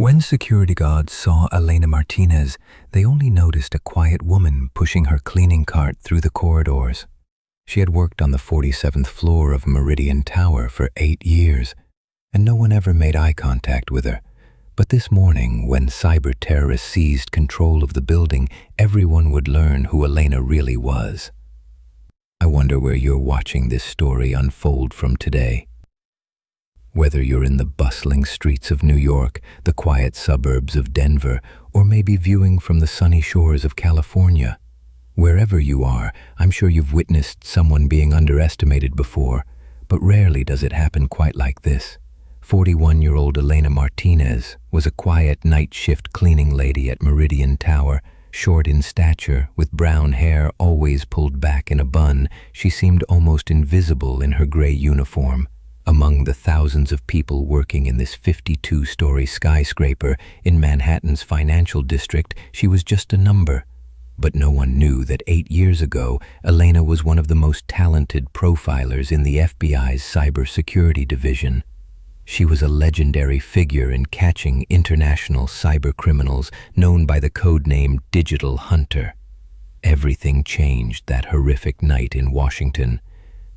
When security guards saw Elena Martinez, they only noticed a quiet woman pushing her cleaning cart through the corridors. She had worked on the 47th floor of Meridian Tower for 8 years, and no one ever made eye contact with her. But this morning, when cyber terrorists seized control of the building, everyone would learn who Elena really was. I wonder where you're watching this story unfold from today. Whether you're in the bustling streets of New York, the quiet suburbs of Denver, or maybe viewing from the sunny shores of California, wherever you are, I'm sure you've witnessed someone being underestimated before, but rarely does it happen quite like this. 41-year-old Elena Martinez was a quiet night shift cleaning lady at Meridian Tower. Short in stature, with brown hair always pulled back in a bun, she seemed almost invisible in her gray uniform. Among the thousands of people working in this 52-story skyscraper in Manhattan's financial district, she was just a number. But no one knew that 8 years ago, Elena was one of the most talented profilers in the FBI's cybersecurity division. She was a legendary figure in catching international cybercriminals known by the codename Digital Hunter. Everything changed that horrific night in Washington.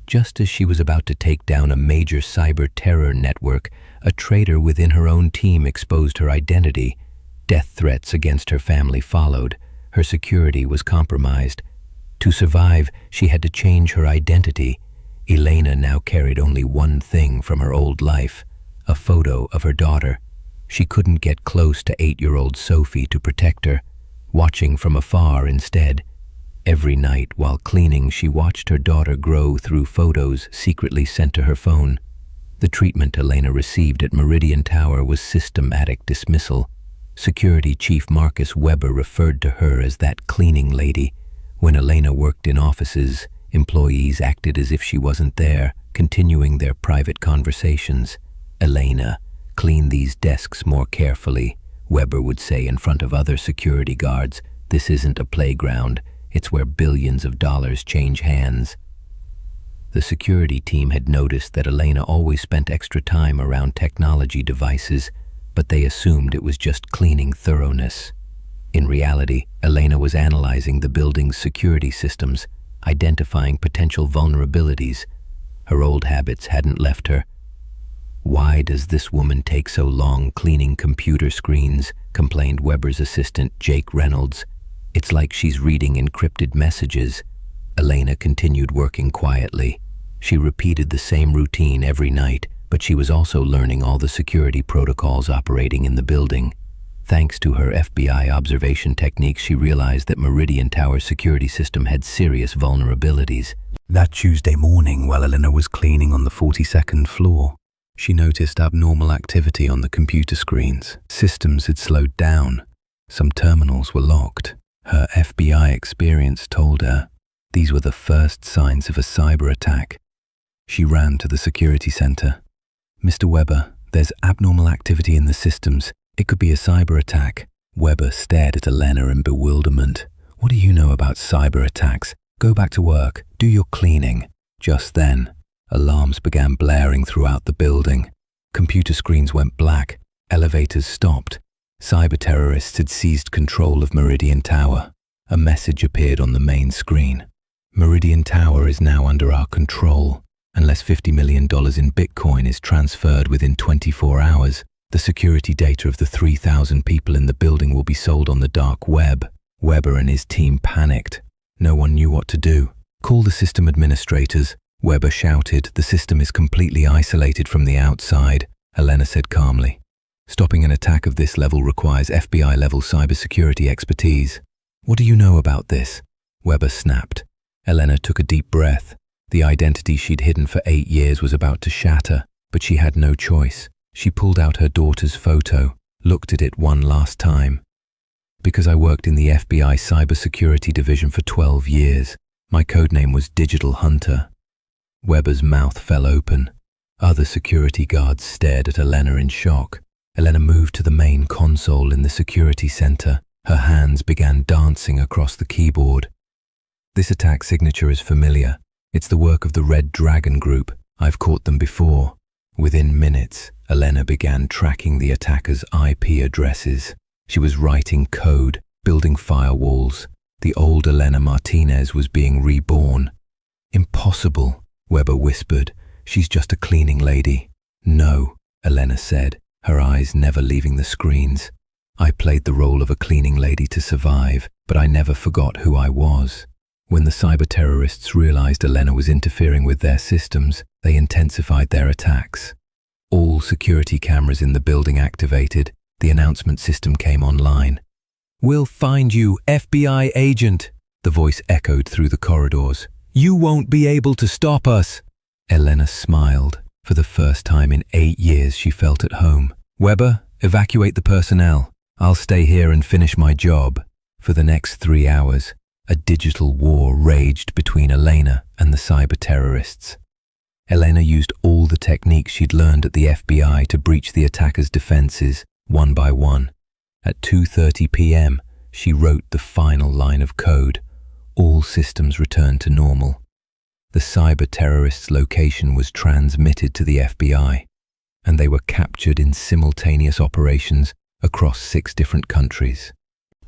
Just as she was about to take down a major cyber terror network, a traitor within her own team exposed her identity. Death threats against her family followed. Her security was compromised. To survive, she had to change her identity. Elena now carried only one thing from her old life: a photo of her daughter. She couldn't get close to 8-year-old Sophie to protect her, watching from afar instead. Every night while cleaning, she watched her daughter grow through photos secretly sent to her phone. The treatment Elena received at Meridian Tower was systematic dismissal. Security Chief Marcus Weber referred to her as that cleaning lady. When Elena worked in offices, employees acted as if she wasn't there, continuing their private conversations. "Elena, clean these desks more carefully," Weber would say in front of other security guards. "This isn't a playground. It's where billions of dollars change hands." The security team had noticed that Elena always spent extra time around technology devices, but they assumed it was just cleaning thoroughness. In reality, Elena was analyzing the building's security systems, identifying potential vulnerabilities. Her old habits hadn't left her. "Why does this woman take so long cleaning computer screens?" complained Weber's assistant, Jake Reynolds. "It's like she's reading encrypted messages." Elena continued working quietly. She repeated the same routine every night, but she was also learning all the security protocols operating in the building. Thanks to her FBI observation techniques, she realized that Meridian Tower's security system had serious vulnerabilities. That Tuesday morning, while Elena was cleaning on the 42nd floor, she noticed abnormal activity on the computer screens. Systems had slowed down. Some terminals were locked. Her FBI experience told her these were the first signs of a cyber attack. She ran to the security center. "Mr. Weber, there's abnormal activity in the systems. It could be a cyber attack." Weber stared at Elena in bewilderment. "What do you know about cyber attacks? Go back to work. Do your cleaning." Just then, alarms began blaring throughout the building. Computer screens went black. Elevators stopped. Cyber terrorists had seized control of Meridian Tower. A message appeared on the main screen. "Meridian Tower is now under our control. Unless $50 million in Bitcoin is transferred within 24 hours, the security data of the 3,000 people in the building will be sold on the dark web." Weber and his team panicked. No one knew what to do. "Call the system administrators," Weber shouted. "The system is completely isolated from the outside," Elena said calmly. "Stopping an attack of this level requires FBI-level cybersecurity expertise." "What do you know about this?" Weber snapped. Elena took a deep breath. The identity she'd hidden for 8 years was about to shatter, but she had no choice. She pulled out her daughter's photo, looked at it one last time. "Because I worked in the FBI cybersecurity division for 12 years. My codename was Digital Hunter." Weber's mouth fell open. Other security guards stared at Elena in shock. Elena moved to the main console in the security center. Her hands began dancing across the keyboard. "This attack signature is familiar. It's the work of the Red Dragon Group. I've caught them before." Within minutes, Elena began tracking the attackers' IP addresses. She was writing code, building firewalls. The old Elena Martinez was being reborn. "Impossible," Weber whispered. "She's just a cleaning lady." "No," Elena said, her eyes never leaving the screens. "I played the role of a cleaning lady to survive, but I never forgot who I was." When the cyber-terrorists realized Elena was interfering with their systems, they intensified their attacks. All security cameras in the building activated. The announcement system came online. "We'll find you, FBI agent," the voice echoed through the corridors. "You won't be able to stop us." Elena smiled. For the first time in 8 years, she felt at home. "Weber, evacuate the personnel. I'll stay here and finish my job." For the next 3 hours, a digital war raged between Elena and the cyber-terrorists. Elena used all the techniques she'd learned at the FBI to breach the attackers' defenses, one by one. At 2:30 p.m., she wrote the final line of code. All systems returned to normal. The cyber-terrorists' location was transmitted to the FBI, and they were captured in simultaneous operations across 6 different countries.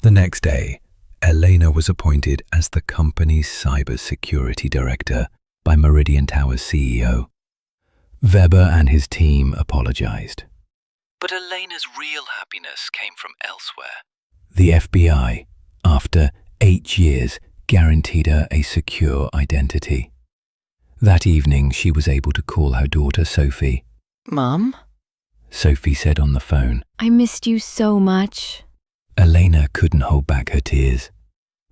The next day, Elena was appointed as the company's cybersecurity director by Meridian Tower's CEO. Weber and his team apologized. But Elena's real happiness came from elsewhere. The FBI, after 8 years, guaranteed her a secure identity. That evening, she was able to call her daughter Sophie. "Mom?" Sophie said on the phone. "I missed you so much." Elena couldn't hold back her tears.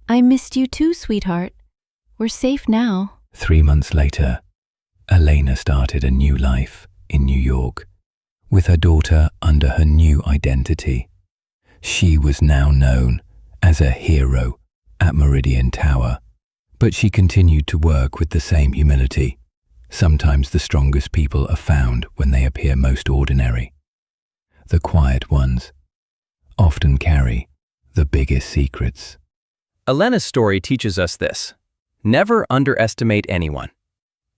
"I missed you too, sweetheart. We're safe now." 3 months later, Elena started a new life in New York, with her daughter under her new identity. She was now known as a hero at Meridian Tower, but she continued to work with the same humility. Sometimes the strongest people are found when they appear most ordinary. The quiet ones often carry the biggest secrets. Elena's story teaches us this: never underestimate anyone.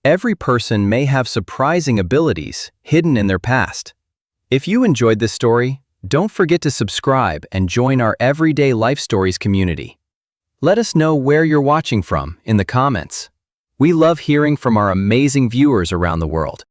Every person may have surprising abilities hidden in their past. If you enjoyed this story, don't forget to subscribe and join our Everyday Life Stories community. Let us know where you're watching from in the comments. We love hearing from our amazing viewers around the world.